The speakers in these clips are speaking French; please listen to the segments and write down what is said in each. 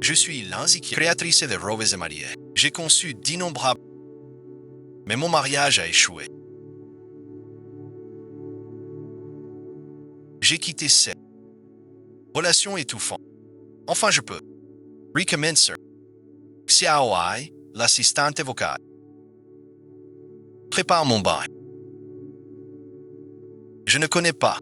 Je suis l'inzique créatrice de Rose et mariée. J'ai conçu d'innombrables... Mais mon mariage a échoué. J'ai quitté cette relation étouffante. Enfin, je peux recommencer. Xiaoai, l'assistante vocale. Prépare mon bain. Je ne connais pas.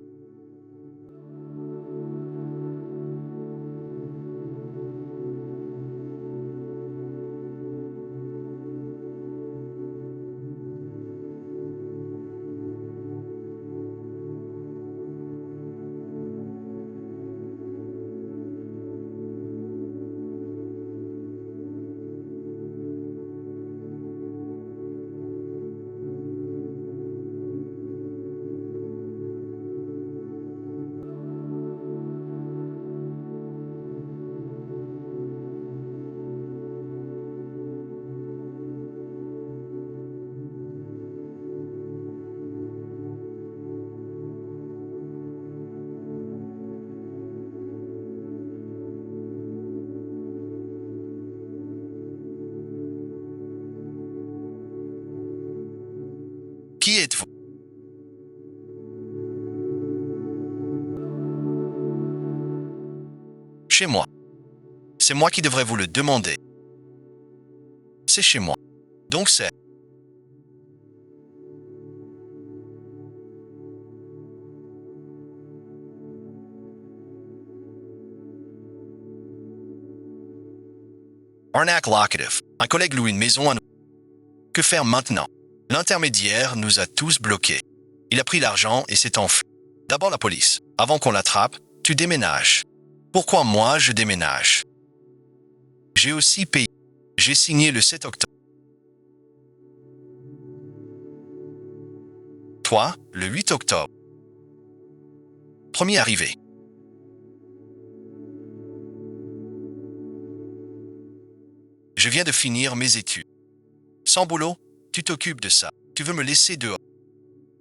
Qui êtes-vous? Chez moi. C'est moi qui devrais vous le demander. C'est chez moi. Donc c'est... Arnaque locative. Un collègue loue une maison à nous. Que faire maintenant? L'intermédiaire nous a tous bloqués. Il a pris l'argent et s'est enfui. D'abord la police. Avant qu'on l'attrape, tu déménages. Pourquoi moi je déménage? J'ai aussi payé. J'ai signé le 7 octobre. Toi, le 8 octobre. Premier arrivé. Je viens de finir mes études. Sans boulot, tu t'occupes de ça. Tu veux me laisser dehors.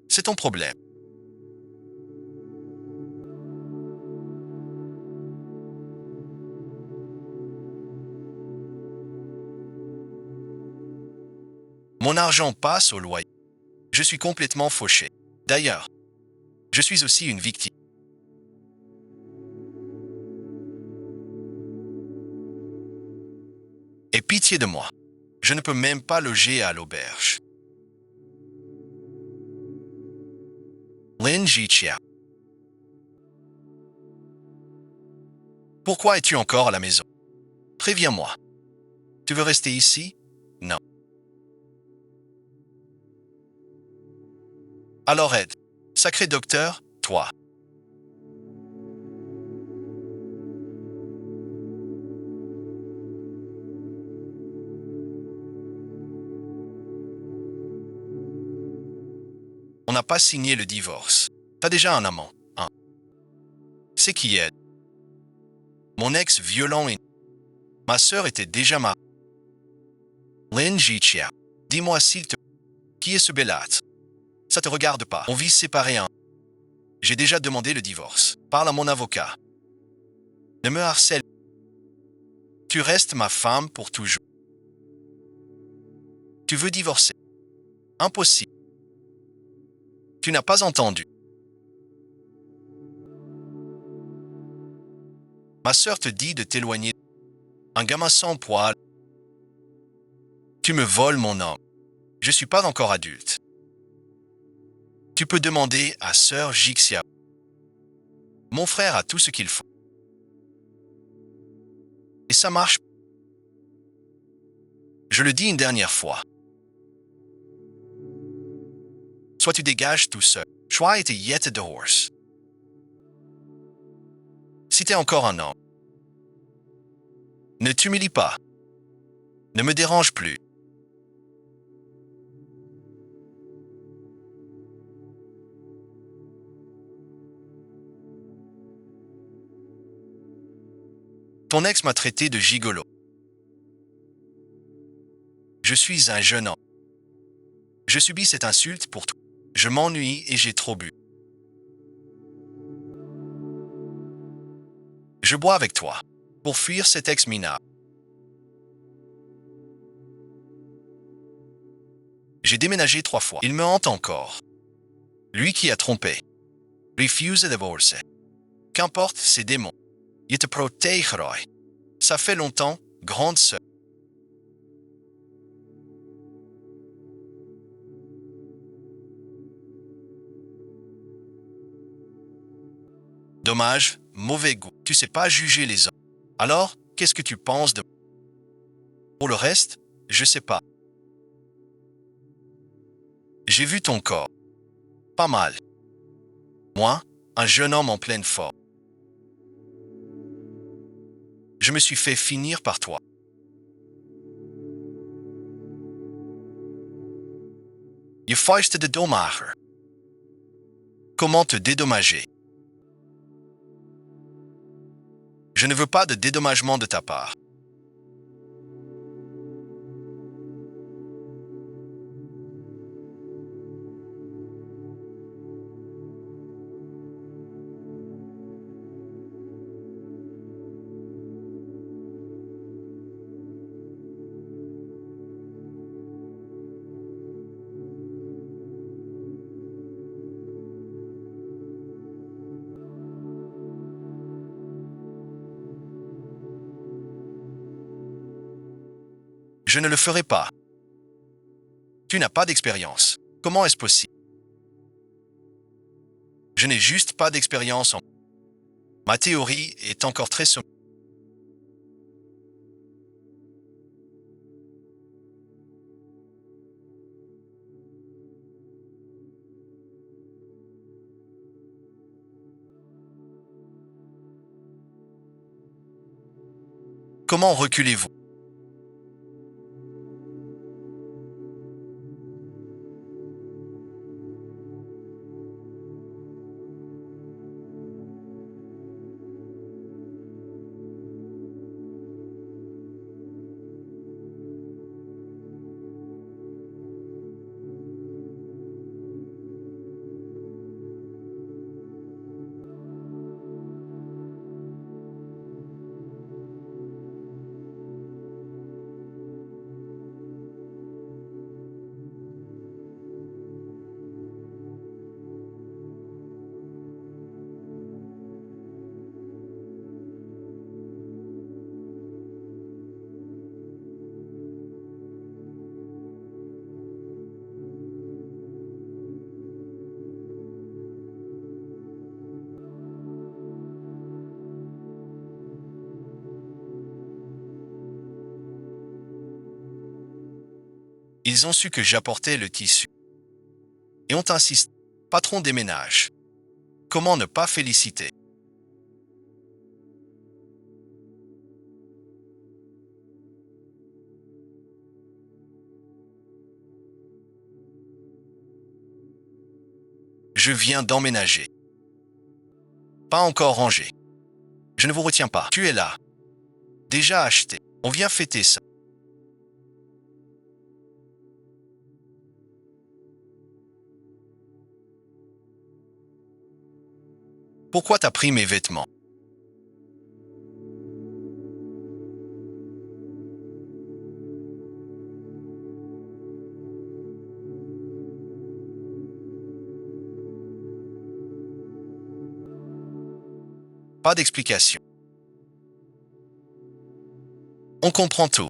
C'est ton problème. Mon argent passe au loyer. Je suis complètement fauché. D'ailleurs, je suis aussi une victime. Et pitié de moi. Je ne peux même pas loger à l'auberge. Lin Jichia. Pourquoi es-tu encore à la maison? Préviens-moi. Tu veux rester ici? Non. Alors aide. Sacré docteur, toi. On n'a pas signé le divorce. T'as déjà un amant, hein? C'est qui aide? Mon ex violent et... Ma sœur était déjà mariée. Lin Jichia. Dis-moi s'il te... Qui est ce belâtre? Ça te regarde pas. On vit séparés, hein? J'ai déjà demandé le divorce. Parle à mon avocat. Ne me harcèle. Tu restes ma femme pour toujours. Tu veux divorcer? Impossible. Tu n'as pas entendu. Ma sœur te dit de t'éloigner. Un gamin sans poil. Tu me voles mon homme. Je suis pas encore adulte. Tu peux demander à sœur Jixia. Mon frère a tout ce qu'il faut. Et ça marche. Je le dis une dernière fois. Soit tu dégages tout seul. Soit tu yet de horse. Si t'es encore un homme, ne t'humilie pas. Ne me dérange plus. Ton ex m'a traité de gigolo. Je suis un jeune homme. Je subis cette insulte pour tout. Je m'ennuie et j'ai trop bu. Je bois avec toi pour fuir cet ex minable. J'ai déménagé 3 fois. Il me hante encore. Lui qui a trompé. Refuse de divorcer. Qu'importe ses démons. Il te protégera. Ça fait longtemps, grande sœur. Dommage, mauvais goût. Tu sais pas juger les hommes. Alors, qu'est-ce que tu penses de... Pour le reste, je sais pas. J'ai vu ton corps. Pas mal. Moi, un jeune homme en pleine forme. Je me suis fait finir par toi. Je feiste de dommager. Comment te dédommager? Je ne veux pas de dédommagement de ta part. Je ne le ferai pas. Tu n'as pas d'expérience. Comment est-ce possible? Je n'ai juste pas d'expérience en... Ma théorie est encore très sommaire. Comment reculez-vous? Ils ont su que j'apportais le tissu. Et ont insisté. Patron des ménages. Comment ne pas féliciter? Je viens d'emménager. Pas encore rangé. Je ne vous retiens pas. Tu es là. Déjà acheté. On vient fêter ça. Pourquoi t'as pris mes vêtements? Pas d'explication. On comprend tout.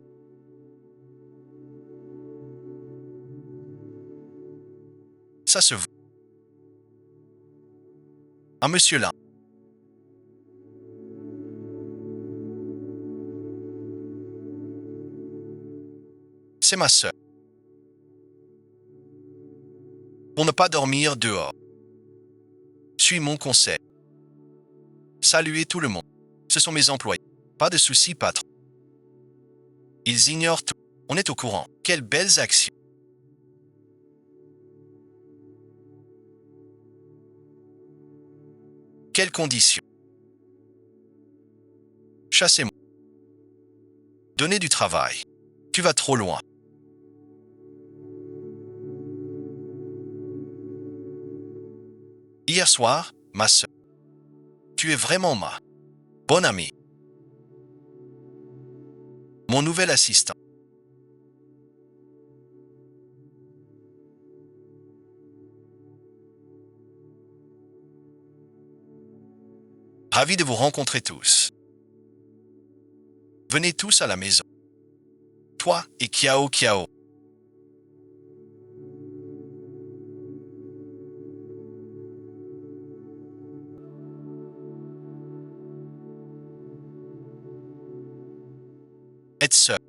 Ça se voit. Un monsieur là. C'est ma sœur. Pour ne pas dormir dehors. Suis mon conseil. Saluez tout le monde. Ce sont mes employés. Pas de soucis, patron. Ils ignorent tout. On est au courant. Quelles belles actions. Quelles conditions. Chassez-moi. Donnez du travail. Tu vas trop loin. Hier soir, ma sœur. Tu es vraiment ma bonne amie. Mon nouvel assistant. Ravi de vous rencontrer tous. Venez tous à la maison. Toi et Kiao Kiao. Êtes seul.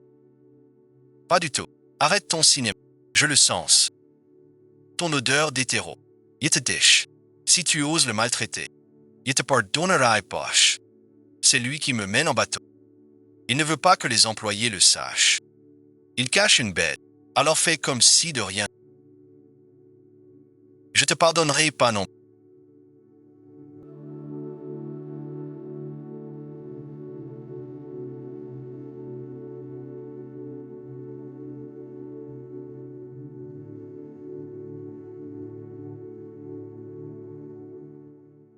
Pas du tout. Arrête ton cinéma. Je le sens. Ton odeur d'hétéro. Il te dish. Si tu oses le maltraiter, il te pardonnera poche. C'est lui qui me mène en bateau. Il ne veut pas que les employés le sachent. Il cache une bête, alors fais comme si de rien. Je te pardonnerai pas non.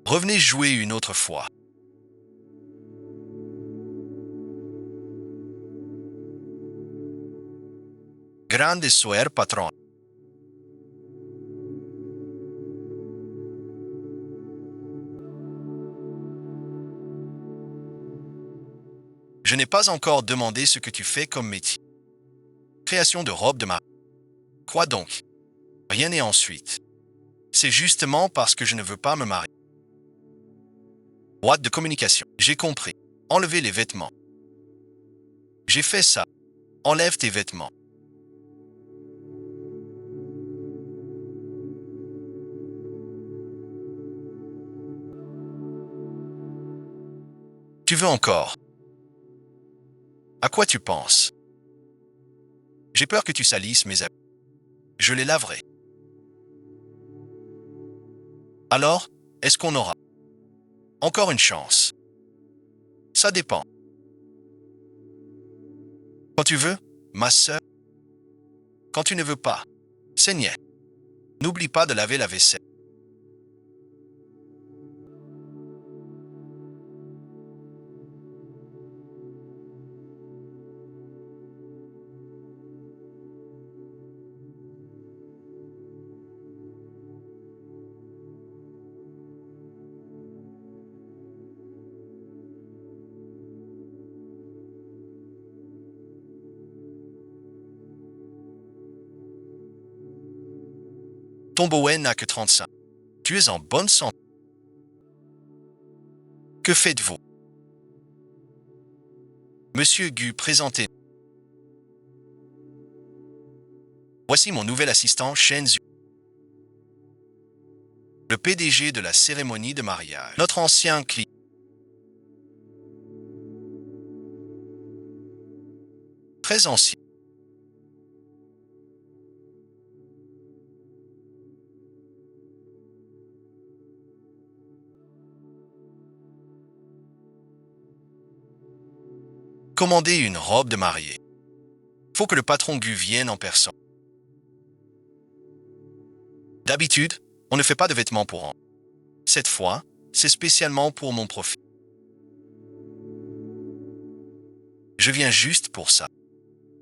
Revenez jouer une autre fois. Grande soeur patron. Je n'ai pas encore demandé ce que tu fais comme métier. Création de robe de mariée. Quoi donc? Rien n'est ensuite. C'est justement parce que je ne veux pas me marier. Boîte de communication. J'ai compris. Enlevez les vêtements. J'ai fait ça. Enlève tes vêtements. Tu veux encore? À quoi tu penses? J'ai peur que tu salisses mes habits. Je les laverai. Alors, est-ce qu'on aura encore une chance? Ça dépend. Quand tu veux, ma sœur. Quand tu ne veux pas, c'est niais. N'oublie pas de laver la vaisselle. Ton Bowen n'a que 35. Tu es en bonne santé. Que faites-vous? Monsieur Gu, présentez. Voici mon nouvel assistant, Shen Zhu. Le PDG de la cérémonie de mariage. Notre ancien client. Très ancien. Commandez une robe de mariée. Faut que le patron Gu vienne en personne. D'habitude, on ne fait pas de vêtements pour en. Cette fois, c'est spécialement pour mon profit. Je viens juste pour ça.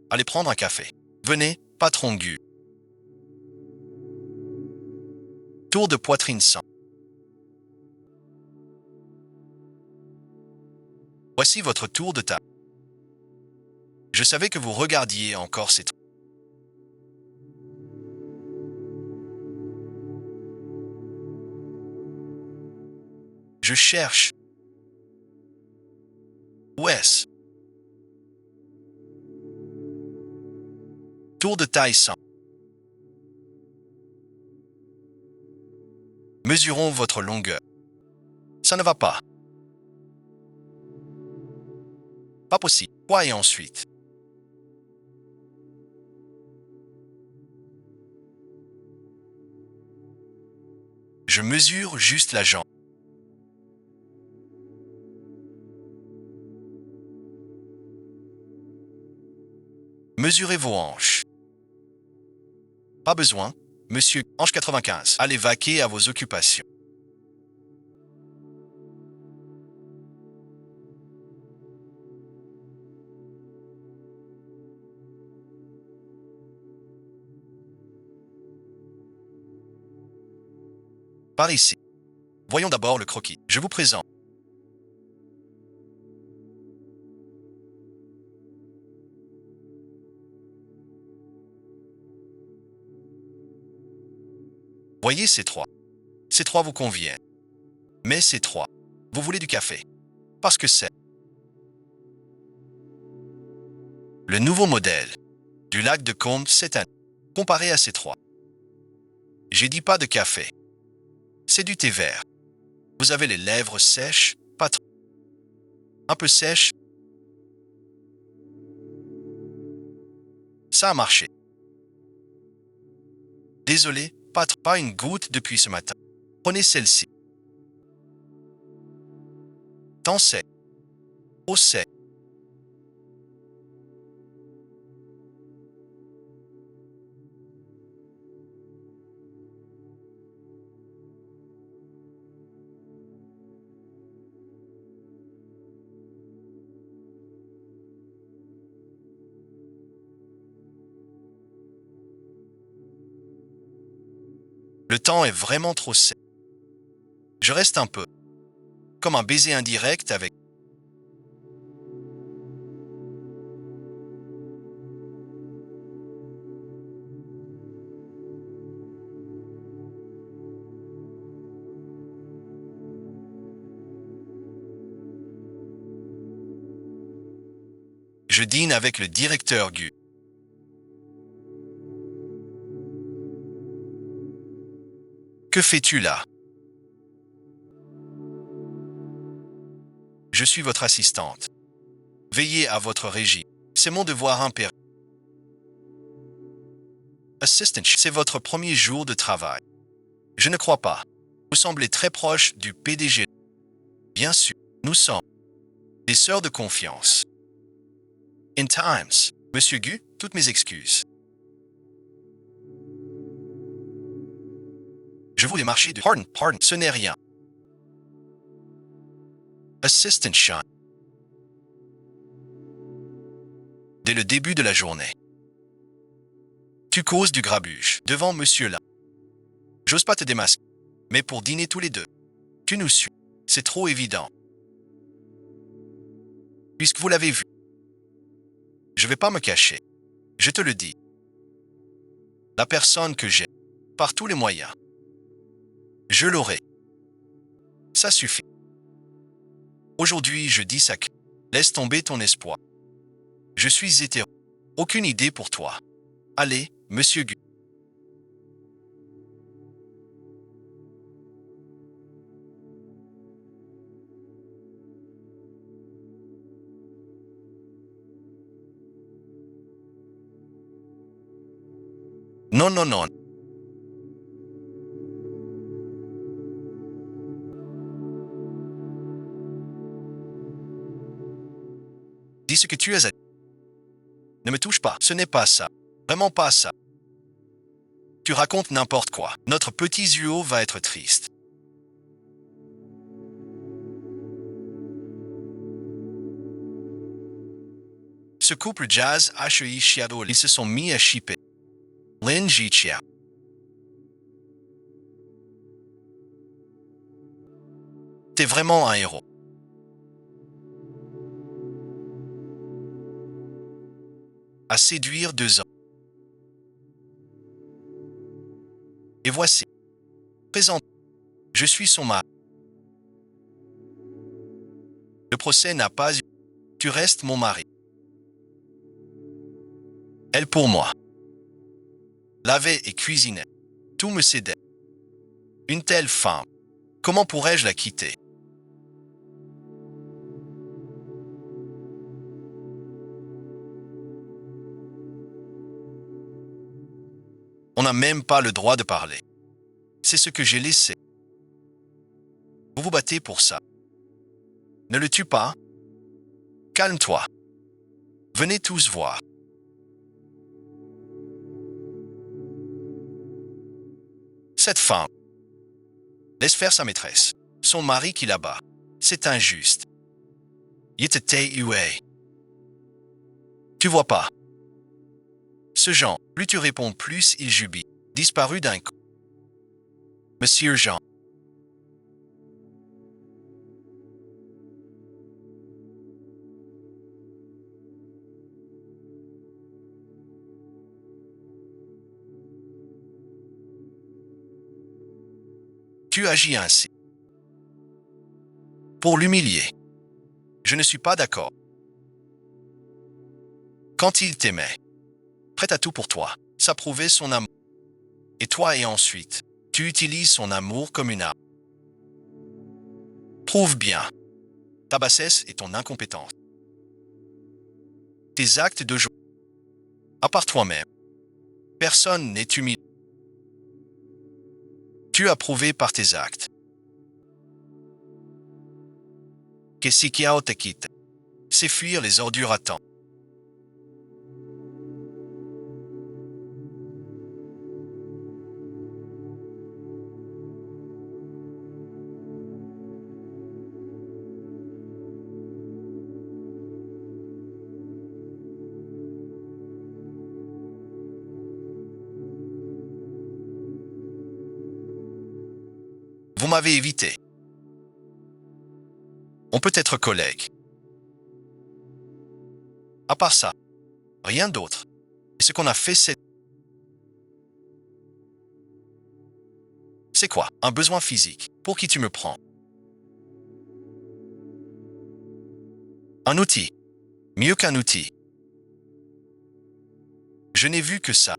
Allez prendre un café. Venez, patron Gu. Tour de poitrine sans. Voici votre tour de table. Je savais que vous regardiez encore ces trucs. Je cherche. Où est-ce? Tour de taille 100. Mesurons votre longueur. Ça ne va pas. Pas possible. Quoi et ensuite? Je mesure juste la jambe. Mesurez vos hanches. Pas besoin, monsieur Hanche 95. Allez vaquer à vos occupations. Par ici. Voyons d'abord le croquis. Je vous présente. Voyez ces trois. Ces trois vous conviennent. Mais ces trois, vous voulez du café. Parce que c'est le nouveau modèle du lac de Côme cette année, comparé à ces trois. J'ai dit pas de café. C'est du thé vert. Vous avez les lèvres sèches, pas trop. Un peu sèches. Ça a marché. Désolé, pas une goutte depuis ce matin. Prenez celle-ci. Tant c'est. Trop c'est. Le temps est vraiment trop sec. Je reste un peu. Comme un baiser indirect avec. Je dîne avec le directeur Gu. Que fais-tu là? Je suis votre assistante. Veillez à votre régie. C'est mon devoir impérieux. Assistant, c'est votre premier jour de travail. Je ne crois pas. Vous semblez très proche du PDG. Bien sûr, nous sommes des sœurs de confiance. In times, Monsieur Gu, toutes mes excuses. Je voulais marcher de pardon, ce n'est rien. Assistant Sean. Dès le début de la journée. Tu causes du grabuge devant monsieur là. J'ose pas te démasquer, mais pour dîner tous les deux, tu nous suis. C'est trop évident. Puisque vous l'avez vu. Je vais pas me cacher. Je te le dis. La personne que j'ai, par tous les moyens, je l'aurai. Ça suffit. Aujourd'hui, je dis ça. Laisse tomber ton espoir. Je suis hétéro. Aucune idée pour toi. Allez, monsieur Gu. Non, non, non. Dis ce que tu as à dire. Ne me touche pas. Ce n'est pas ça. Vraiment pas ça. Tu racontes n'importe quoi. Notre petit Zuo va être triste. Ce couple jazz HEI Shadow, ils se sont mis à shipper. Lin Jichia. T'es vraiment un héros. À séduire 2 ans. Et voici. Présente. Je suis son mari. Le procès n'a pas eu. Tu restes mon mari. Elle pour moi. Laver et cuisiner. Tout me cédait. Une telle femme. Comment pourrais-je la quitter? On n'a même pas le droit de parler. C'est ce que j'ai laissé. Vous vous battez pour ça. Ne le tue pas. Calme-toi. Venez tous voir. Cette femme. Laisse faire sa maîtresse. Son mari qui la bat. C'est injuste. Yitete Ue. Tu vois pas. Ce Jean, plus tu réponds, plus il jubile. Disparu d'un coup. Monsieur Jean. Tu agis ainsi. Pour l'humilier. Je ne suis pas d'accord. Quand il t'aimait, prêt à tout pour toi, ça prouvait son amour. Et toi et ensuite, tu utilises son amour comme une arme. Prouve bien ta bassesse et ton incompétence. Tes actes de joie. À part toi-même, personne n'est humilié. Tu as prouvé par tes actes que ce qui a te quitte, c'est fuir les ordures à temps. Vous m'avez évité. On peut être collègues. À part ça, rien d'autre. Et ce qu'on a fait, c'est quoi? Un besoin physique. Pour qui tu me prends? Un outil. Mieux qu'un outil. Je n'ai vu que ça.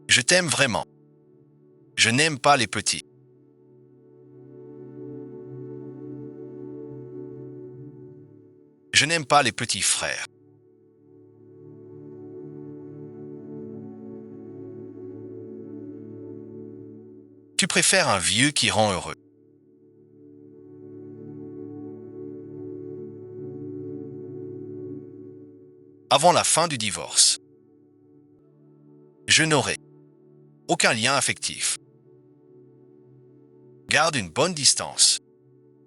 Je t'aime vraiment. Je n'aime pas les petits. Je n'aime pas les petits frères. Tu préfères un vieux qui rend heureux. Avant la fin du divorce, je n'aurai aucun lien affectif. Garde une bonne distance,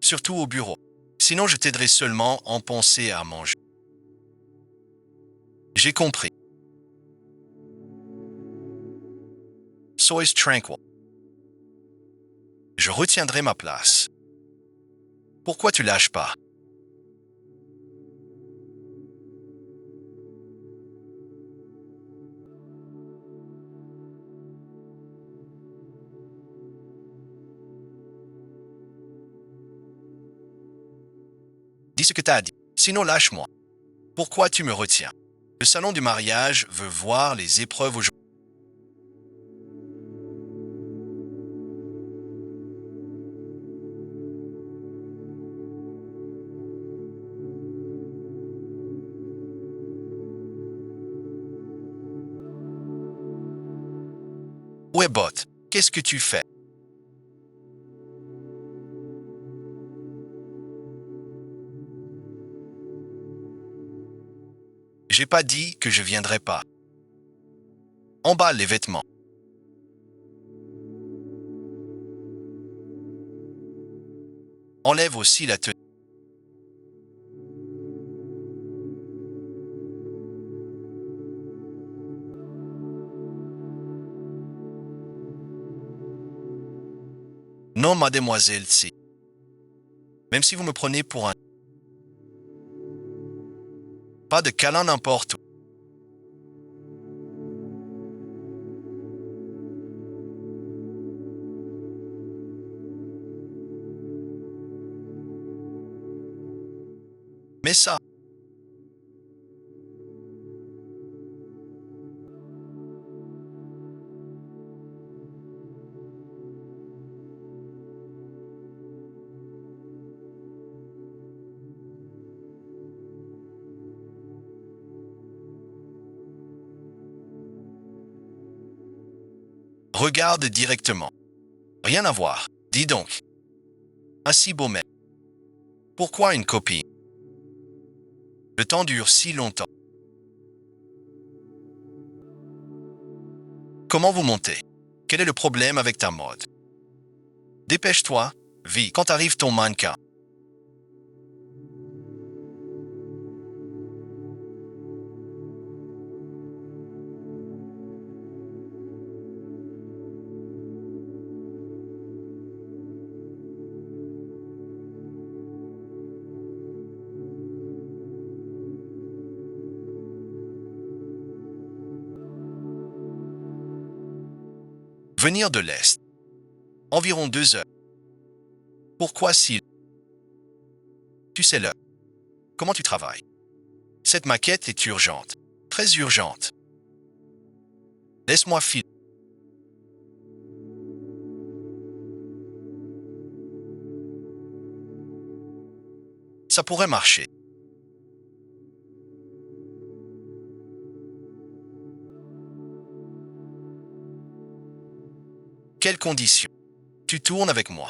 surtout au bureau. Sinon, je t'aiderai seulement en penser à manger. J'ai compris. Sois tranquille. Je retiendrai ma place. Pourquoi tu lâches pas? Dis ce que t'as dit. Sinon, lâche-moi. Pourquoi tu me retiens? Le salon du mariage veut voir les épreuves aujourd'hui. Ouais, bot. Qu'est-ce que tu fais? J'ai pas dit que je viendrais pas. Emballe les vêtements. Enlève aussi la tenue. Non, mademoiselle, si. Même si vous me prenez pour un... Pas de câlin n'importe où. Mais ça, regarde directement. Rien à voir. Dis donc. Un si beau mec. Pourquoi une copine? Le temps dure si longtemps. Comment vous montez? Quel est le problème avec ta mode? Dépêche-toi, vis, quand arrive ton mannequin. Venir de l'Est. Environ 2 heures. Pourquoi si... Tu sais l'heure. Comment tu travailles? Cette maquette est urgente. Très urgente. Laisse-moi filer. Ça pourrait marcher. Quelles conditions? Tu tournes avec moi.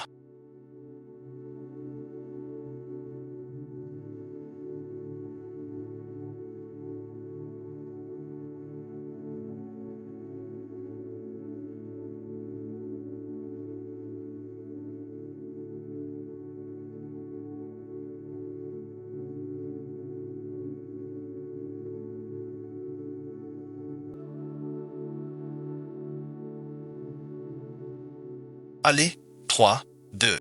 Allez, 3, 2.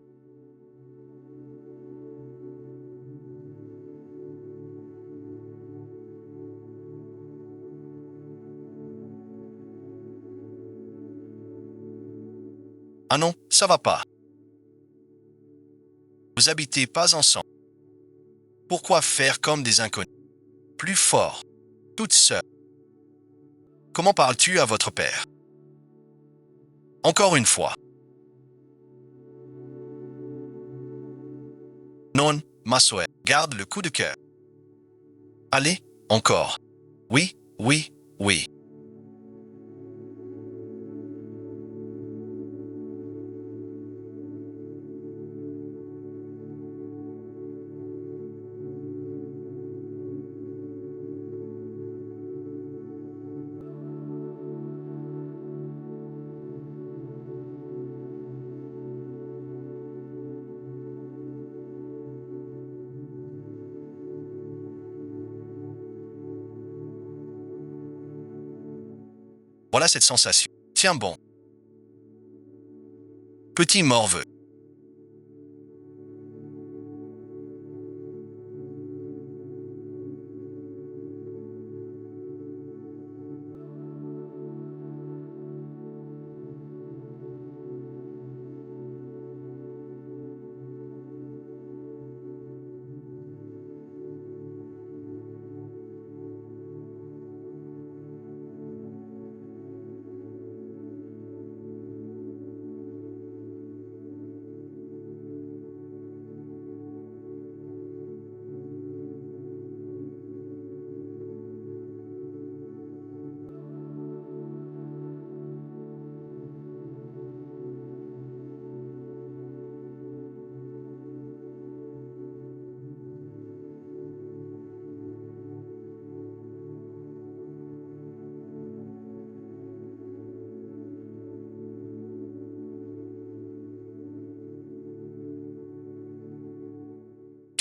Ah non, ça va pas. Vous habitez pas ensemble. Pourquoi faire comme des inconnus? Plus fort. Toute seule. Comment parles-tu à votre père? Encore une fois. Non, ma soeur, garde le coup de cœur. Allez, encore. Oui, oui, oui. Voilà cette sensation. Tiens bon. Petit morveux.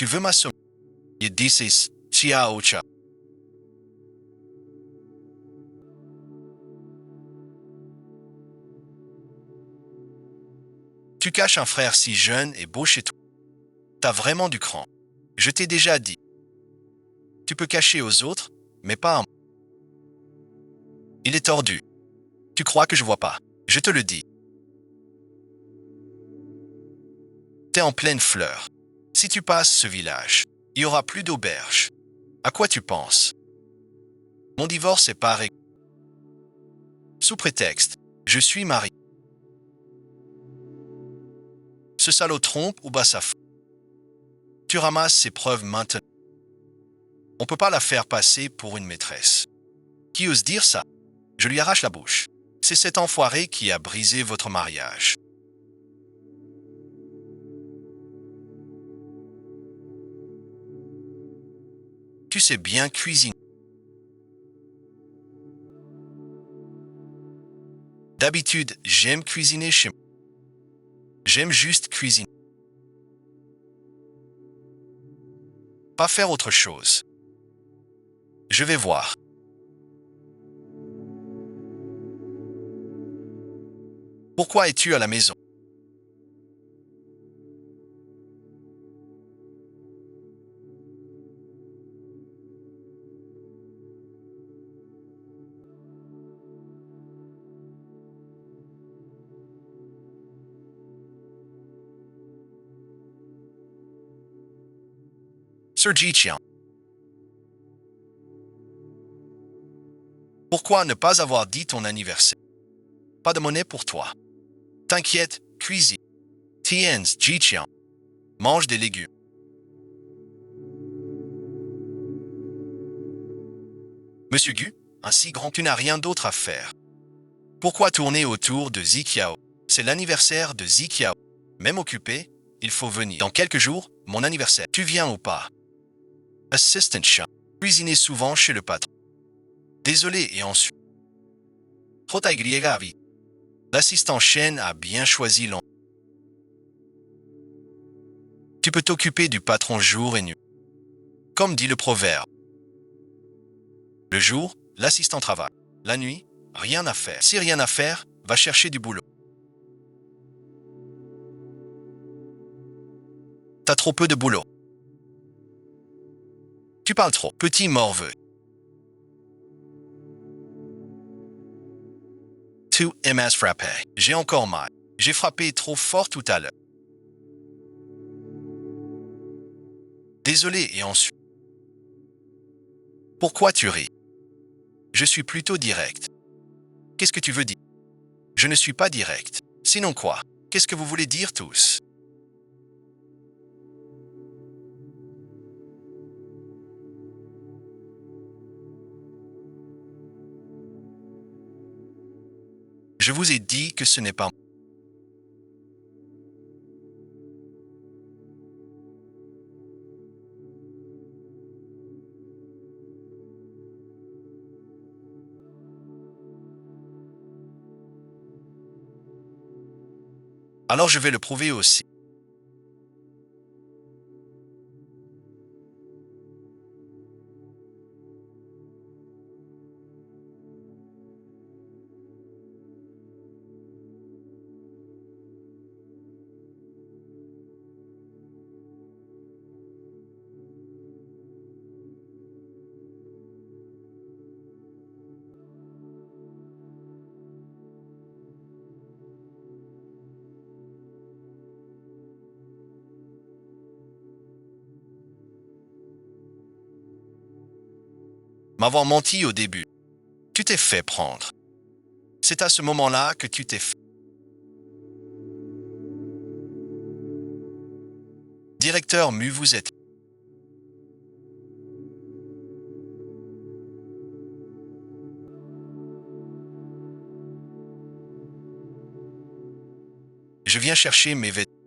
Tu veux m'assommer? Il dices, tia ocha. Tu caches un frère si jeune et beau chez toi. T'as vraiment du cran. Je t'ai déjà dit. Tu peux cacher aux autres, mais pas à moi. Il est tordu. Tu crois que je vois pas? Je te le dis. T'es en pleine fleur. Si tu passes ce village, il y aura plus d'auberge. À quoi tu penses? Mon divorce est pas réglé. Sous prétexte, je suis marié. Ce salaud trompe ou bat sa femme. Tu ramasses ses preuves maintenant. On peut pas la faire passer pour une maîtresse. Qui ose dire ça? Je lui arrache la bouche. C'est cet enfoiré qui a brisé votre mariage. Tu sais bien cuisiner. D'habitude, j'aime cuisiner chez moi. J'aime juste cuisiner. Pas faire autre chose. Je vais voir. Pourquoi es-tu à la maison? Sir Ji-Chiang. Pourquoi ne pas avoir dit ton anniversaire? Pas de monnaie pour toi. T'inquiète, cuisine. Tiens, Ji-Chiang. Mange des légumes. Monsieur Gu, un si grand, tu n'as rien d'autre à faire. Pourquoi tourner autour de Zikiao? C'est l'anniversaire de Zikiao. Même occupé, il faut venir. Dans quelques jours, mon anniversaire. Tu viens ou pas? Assistant Chan. Cuisiner souvent chez le patron. Désolé et ensuite. Rotaigrieravi. L'assistant Shen a bien choisi l'an. Tu peux t'occuper du patron jour et nuit. Comme dit le proverbe. Le jour, l'assistant travaille. La nuit, rien à faire. Si rien à faire, va chercher du boulot. T'as trop peu de boulot. Tu parles trop. Petit morveux. Tu m'as frappé. J'ai encore mal. J'ai frappé trop fort tout à l'heure. Désolé et ensuite. Pourquoi tu ris? Je suis plutôt direct. Qu'est-ce que tu veux dire? Je ne suis pas direct. Sinon quoi? Qu'est-ce que vous voulez dire tous? Je vous ai dit que ce n'est pas moi. Alors je vais le prouver aussi. M'avoir menti au début. Tu t'es fait prendre. C'est à ce moment-là que tu t'es fait. Directeur Mu, vous êtes. Je viens chercher mes vêtements.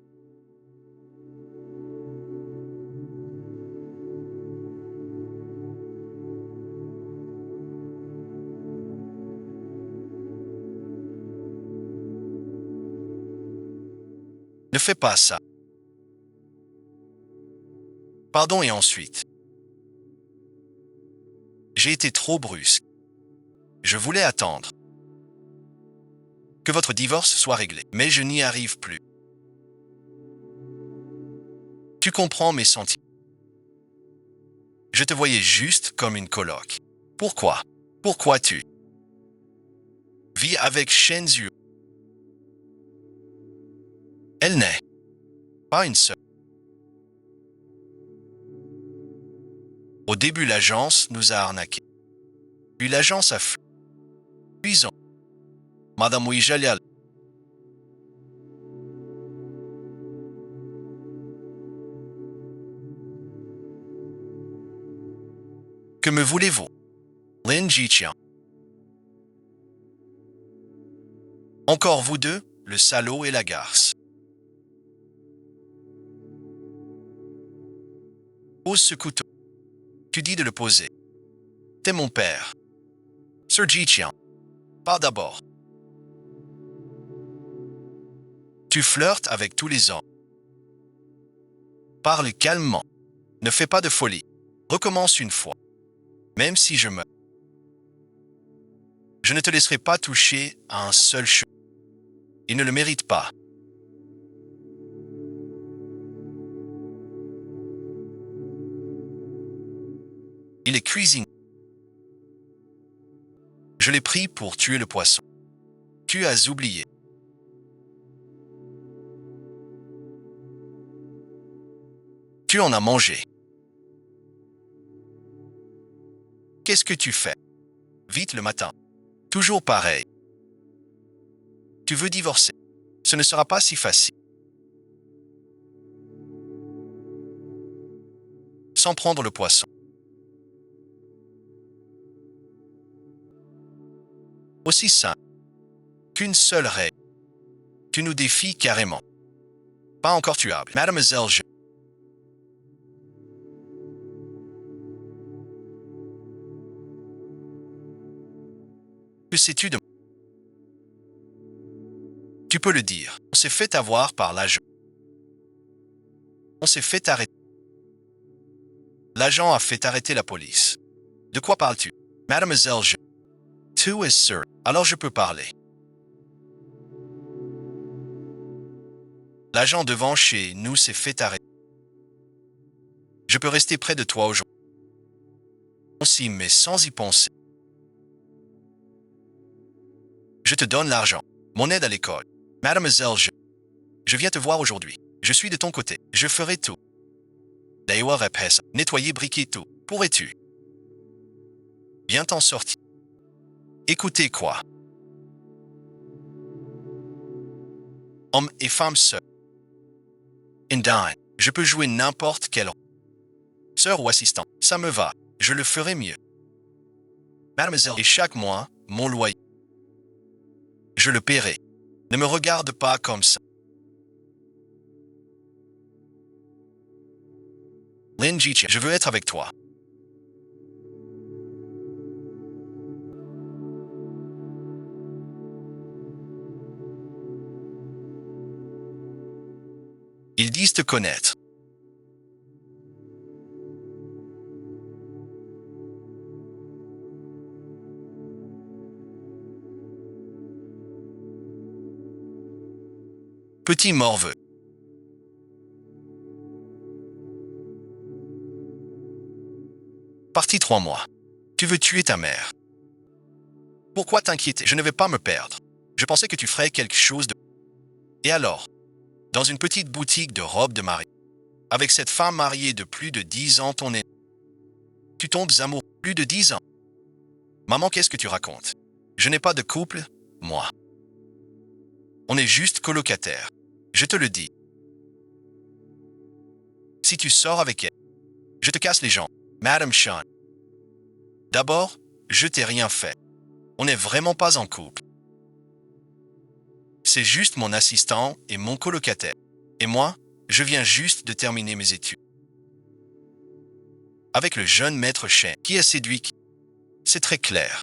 Ne fais pas ça. Pardon et ensuite. J'ai été trop brusque. Je voulais attendre que votre divorce soit réglé, mais je n'y arrive plus. Tu comprends mes sentiments. Je te voyais juste comme une coloc. Pourquoi? Pourquoi tu vis avec Shen Zhu? Elle n'est pas une seule. Au début, l'agence nous a arnaqués. Puis l'agence a fui. Puis Madame Ouijalial. Que me voulez-vous? Lin Jiqian. Encore vous deux, le salaud et la garce. Pose ce couteau. Tu dis de le poser. T'es mon père. Sir Jiqian. Pas d'abord. Tu flirtes avec tous les hommes. Parle calmement. Ne fais pas de folie. Recommence une fois. Même si je meurs. Je ne te laisserai pas toucher à un seul cheveu. Il ne le mérite pas. Il est cuisiné. Je l'ai pris pour tuer le poisson. Tu as oublié. Tu en as mangé. Qu'est-ce que tu fais? Vite le matin. Toujours pareil. Tu veux divorcer. Ce ne sera pas si facile. Sans prendre le poisson. Aussi simple qu'une seule règle. Tu nous défies carrément. Pas encore tuable. Mademoiselle, que sais-tu de... Tu peux le dire. On s'est fait avoir par l'agent. On s'est fait arrêter. L'agent a fait arrêter la police. De quoi parles-tu? Mademoiselle, Two is sir. Alors je peux parler. L'agent devant chez nous s'est fait arrêter. Je peux rester près de toi aujourd'hui. Aussi, mais sans y penser. Je te donne l'argent. Mon aide à l'école. Mademoiselle, je viens te voir aujourd'hui. Je suis de ton côté. Je ferai tout. D'ailleurs, épaisse. Nettoyer, briquer tout. Pourrais-tu? Bien t'en sortir. Écoutez quoi? Homme et femme seuls. Indine. Je peux jouer n'importe quel rôle. Sœur ou assistant. Ça me va. Je le ferai mieux. Mademoiselle, et chaque mois, mon loyer. Je le paierai. Ne me regarde pas comme ça. Lynn G. Je veux être avec toi. Ils disent te connaître. Petit morveux. Parti 3 mois. Tu veux tuer ta mère. Pourquoi t'inquiéter? Je ne vais pas me perdre. Je pensais que tu ferais quelque chose de... Et alors? Dans une petite boutique de robes de mariée. Avec cette femme mariée de plus de 10 ans, ton est... Tu tombes amoureux. Plus de 10 ans. Maman, qu'est-ce que tu racontes? Je n'ai pas de couple, moi. On est juste colocataires. Je te le dis. Si tu sors avec elle, je te casse les jambes. Madame Sean. D'abord, je t'ai rien fait. On n'est vraiment pas en couple. C'est juste mon assistant et mon colocataire. Et moi, je viens juste de terminer mes études. Avec le jeune maître Chen qui a séduit qui... C'est très clair.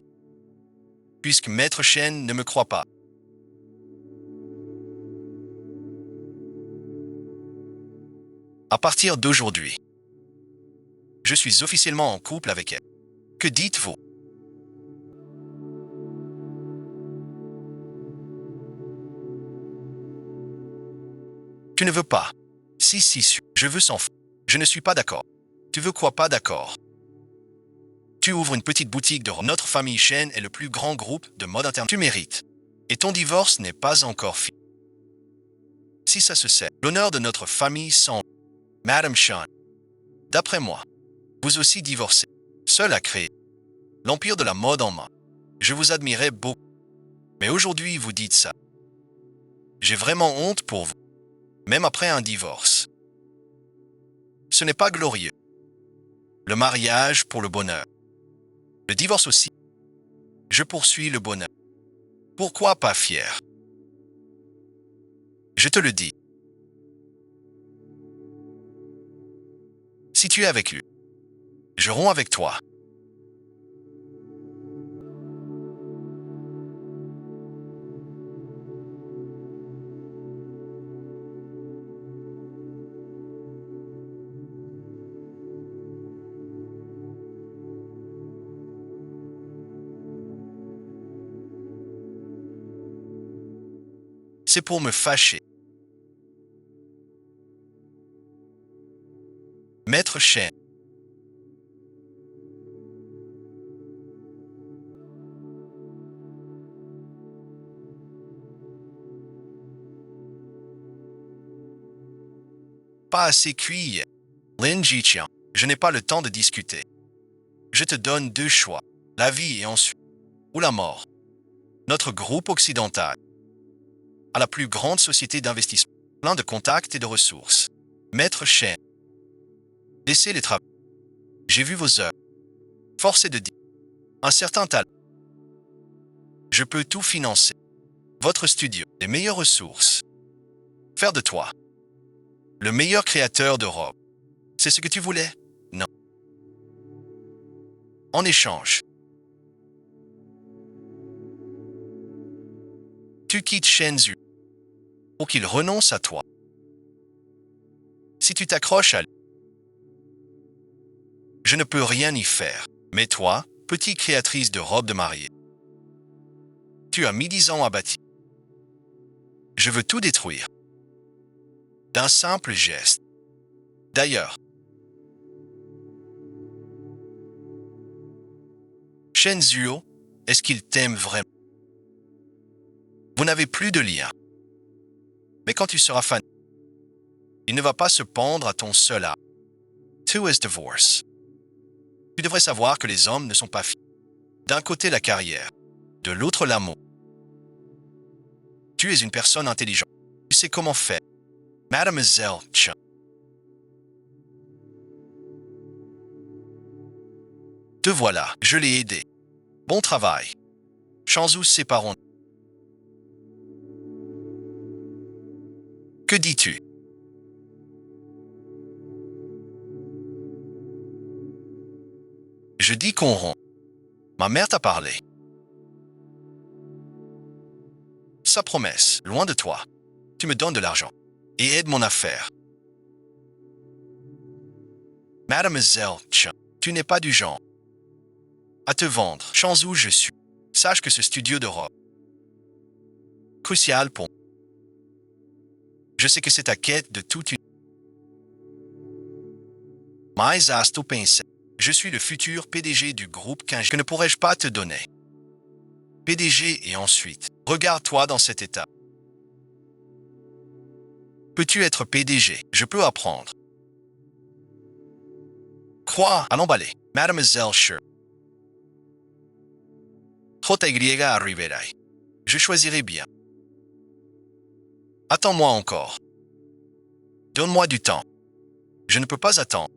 Puisque maître Chen ne me croit pas. À partir d'aujourd'hui, je suis officiellement en couple avec elle. Que dites-vous? Tu ne veux pas. Si, je veux sans fond. Je ne suis pas d'accord. Tu veux quoi pas d'accord? Tu ouvres une petite boutique de robes. Notre famille Chen est le plus grand groupe de mode interne. Tu mérites. Et ton divorce n'est pas encore fini. Si ça se sait, l'honneur de notre famille semble... Madame Sean, d'après moi, vous aussi divorcez, seul à créer l'empire de la mode en main. Je vous admirais beaucoup. Mais aujourd'hui, vous dites ça. J'ai vraiment honte pour vous, même après un divorce. Ce n'est pas glorieux. Le mariage pour le bonheur. Le divorce aussi. Je poursuis le bonheur. Pourquoi pas fier? Je te le dis. Si tu es avec lui, je romps avec toi. C'est pour me fâcher. Maître Chen. Pas assez cuit. Lin Jiqian. Je n'ai pas le temps de discuter. Je Je te donne deux choix, la vie et ensuite, ou la mort. Notre groupe occidental a la plus grande société d'investissement, plein de contacts et de ressources. Maître Chen, laissez les travaux. J'ai vu vos œuvres. Force est de dire, un certain talent. Je peux tout financer. Votre studio, les meilleures ressources. Faire de toi le meilleur créateur d'Europe. C'est ce que tu voulais? Non. En échange, tu quittes Shenzhou pour qu'il renonce à toi. Si tu t'accroches à lui, je ne peux rien y faire. Mais toi, petite créatrice de robes de mariée, tu as mis 10 ans à bâtir. Je veux tout détruire. D'un simple geste. D'ailleurs, Shenzhou, est-ce qu'il t'aime vraiment? Vous n'avez plus de lien. Mais quand tu seras fan, il ne va pas se pendre à ton seul âme. Two is divorce. Tu devrais savoir que les hommes ne sont pas finis. D'un côté la carrière, de l'autre l'amour. Tu es une personne intelligente. Tu sais comment faire. Mademoiselle Chen. Te voilà, je l'ai aidé. Bon travail. Shenzhou, séparons. Que dis-tu? Je dis qu'on rompt. Ma mère t'a parlé. Sa promesse, loin de toi. Tu me donnes de l'argent et aide mon affaire. Mademoiselle Chen, tu n'es pas du genre à te vendre. Shenzhou, je suis. Sache que ce studio d'Europe crucial pour moi. Je sais que c'est ta quête de toute une. Mais Asto pensait. Je suis le futur PDG du groupe 15. Que ne pourrais-je pas te donner? PDG et ensuite, regarde-toi dans cet état. Peux-tu être PDG? Je peux apprendre. Crois à l'emballer. Mademoiselle Sher. J arriverai. Je choisirai bien. Attends-moi encore. Donne-moi du temps. Je ne peux pas attendre.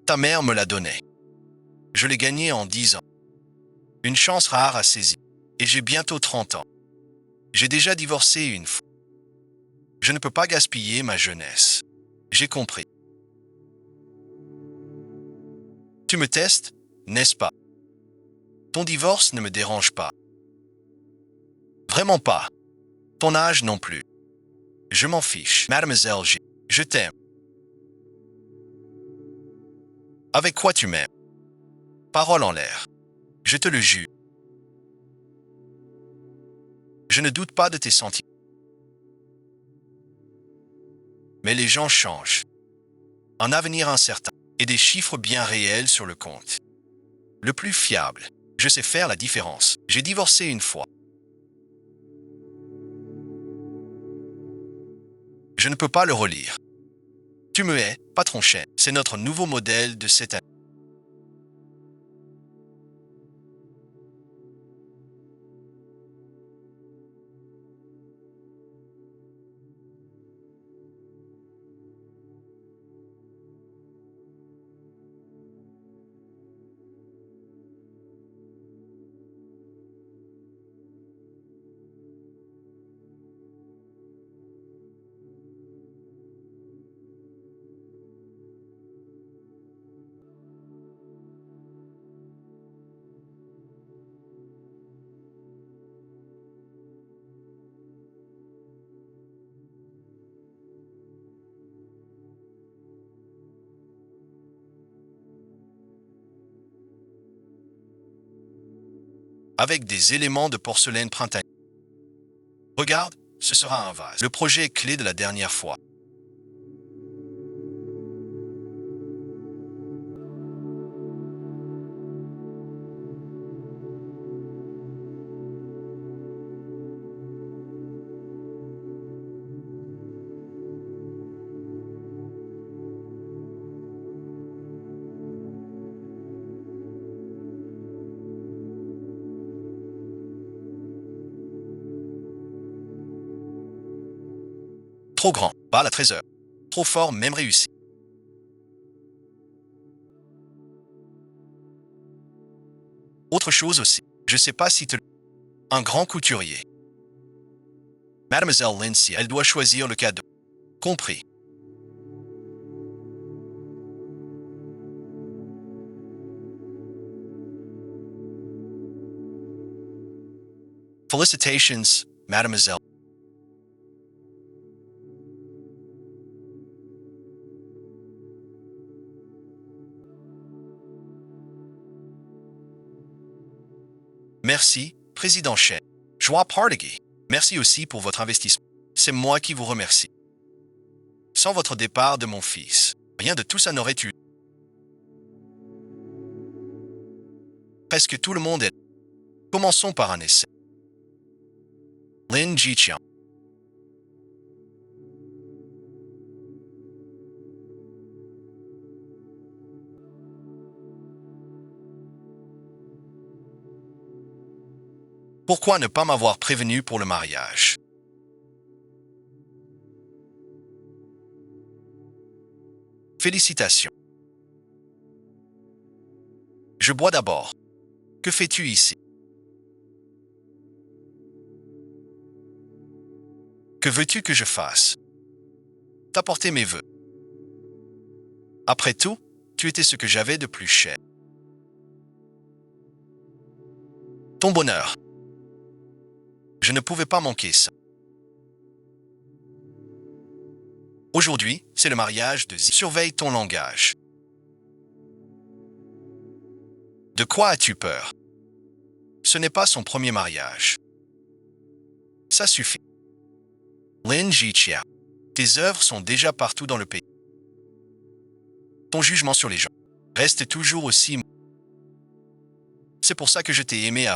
Ta mère me l'a donné. Je l'ai gagné en 10 ans. Une chance rare à saisir. Et j'ai bientôt 30 ans. J'ai déjà divorcé une fois. Je ne peux pas gaspiller ma jeunesse. J'ai compris. Tu me testes, n'est-ce pas? Ton divorce ne me dérange pas. Vraiment pas. Ton âge non plus. Je m'en fiche. Mademoiselle J. Je t'aime. Avec quoi tu m'aimes? Parole en l'air. Je te le jure. Je ne doute pas de tes sentiments. Mais les gens changent. Un avenir incertain et des chiffres bien réels sur le compte. Le plus fiable. Je sais faire la différence. J'ai divorcé une fois. Je ne peux pas le relire. Tu me hais, patron Chen. C'est notre nouveau modèle de cette année. Avec des éléments de porcelaine printanière. Regarde, ce sera un vase. Le projet clé de la dernière fois. Trop grand, balle à 13 heures. Trop fort, même réussi. Autre chose aussi, je sais pas si tu... Un grand couturier. Mademoiselle Lindsay, elle doit choisir le cadeau. Compris. Felicitations, mademoiselle. Merci, président Chen. Joie Pardegui. Merci aussi pour votre investissement. C'est moi qui vous remercie. Sans votre départ de mon fils, rien de tout ça n'aurait eu. Presque tout le monde est... Commençons par un essai. Lin Jiqian. Pourquoi ne pas m'avoir prévenu pour le mariage? Félicitations. Je bois d'abord. Que fais-tu ici? Que veux-tu que je fasse? T'apporter mes vœux. Après tout, tu étais ce que j'avais de plus cher. Ton bonheur. Je ne pouvais pas manquer ça. Aujourd'hui, c'est le mariage de Zi. Surveille ton langage. De quoi as-tu peur? Ce n'est pas son premier mariage. Ça suffit. Lin Jiqiao, tes œuvres sont déjà partout dans le pays. Ton jugement sur les gens reste toujours aussi... C'est pour ça que je t'ai aimé à...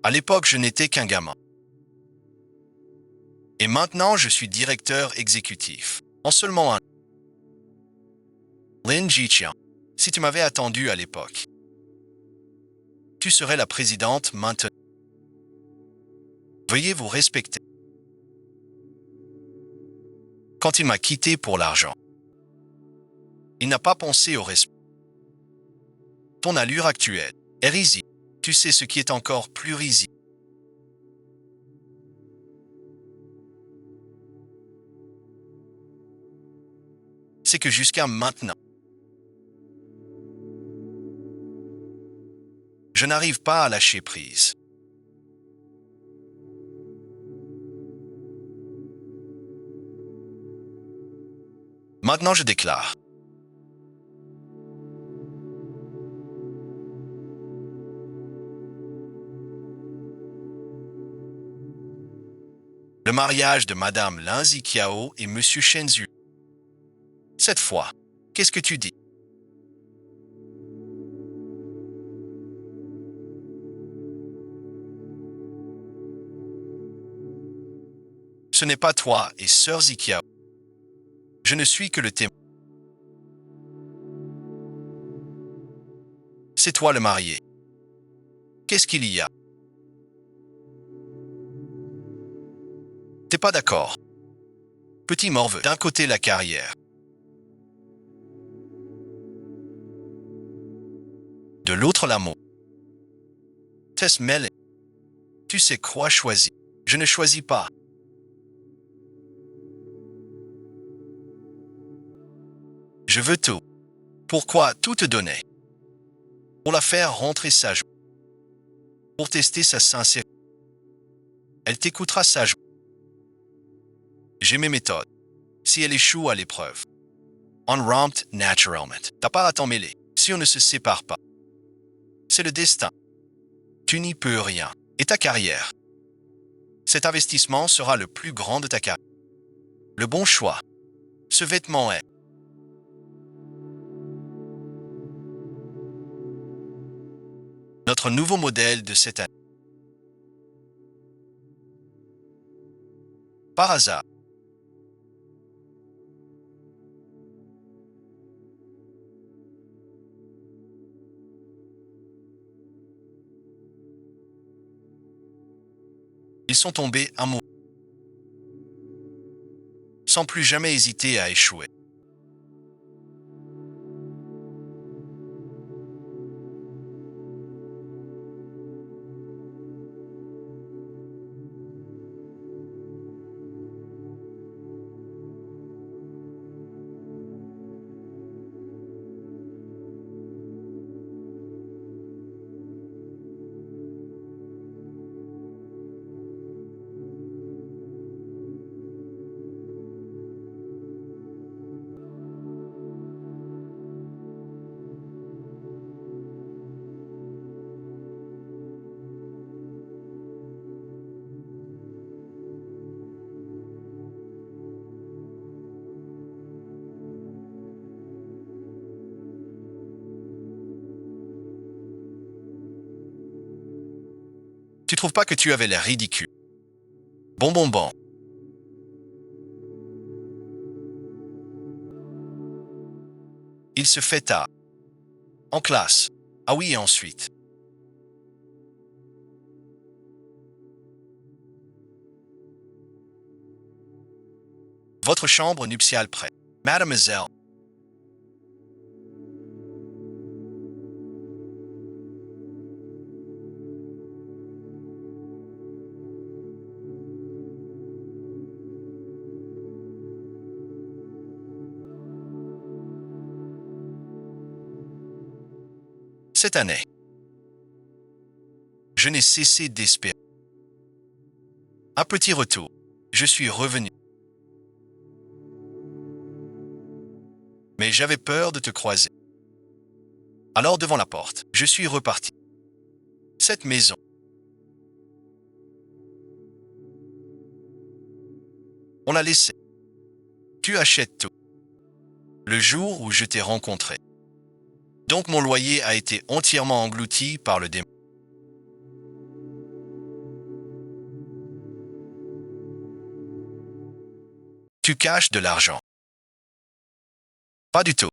À l'époque, je n'étais qu'un gamin. Et maintenant, je suis directeur exécutif. En seulement un... Lin Jiqiao, si tu m'avais attendu à l'époque, tu serais la présidente maintenant. Veuillez vous respecter. Quand il m'a quitté pour l'argent, il n'a pas pensé au respect. Ton allure actuelle est risible. Tu sais ce qui est encore plus risible. C'est que jusqu'à maintenant, je n'arrive pas à lâcher prise. Maintenant, je déclare. Le mariage de Madame Lin Ziqiao et Monsieur Shenzhu. Cette fois, qu'est-ce que tu dis? Ce n'est pas toi et Sœur Ziqiao. Je ne suis que le témoin. C'est toi le marié. Qu'est-ce qu'il y a? T'es pas d'accord? Petit morveux. D'un côté la carrière. De l'autre l'amour. Tess mêlée. Tu sais quoi choisir? Je ne choisis pas. Je veux tout. Pourquoi tout te donner? Pour la faire rentrer sagement. Pour tester sa sincérité. Elle t'écoutera sagement. J'ai mes méthodes. Si elle échoue à l'épreuve. On ramped naturellement. T'as pas à t'en mêler. Si on ne se sépare pas. C'est le destin. Tu n'y peux rien. Et ta carrière? Cet investissement sera le plus grand de ta carrière. Le bon choix. Ce vêtement est. Notre nouveau modèle de cette année. Par hasard. Ils sont tombés amoureux. sans plus jamais hésiter à échouer. Tu trouves pas que tu avais l'air ridicule? Bon. Il se fait tard. En classe. Ah oui, et ensuite. Votre chambre nuptiale prête. Mademoiselle. Cette année, je n'ai cessé d'espérer. Un petit retour. Je suis revenu. Mais j'avais peur de te croiser. Alors devant la porte, je suis reparti. Cette maison. On l'a laissée. Tu achètes tout. Le jour où je t'ai rencontré. Donc mon loyer a été entièrement englouti par le démon. Tu caches de l'argent. Pas du tout.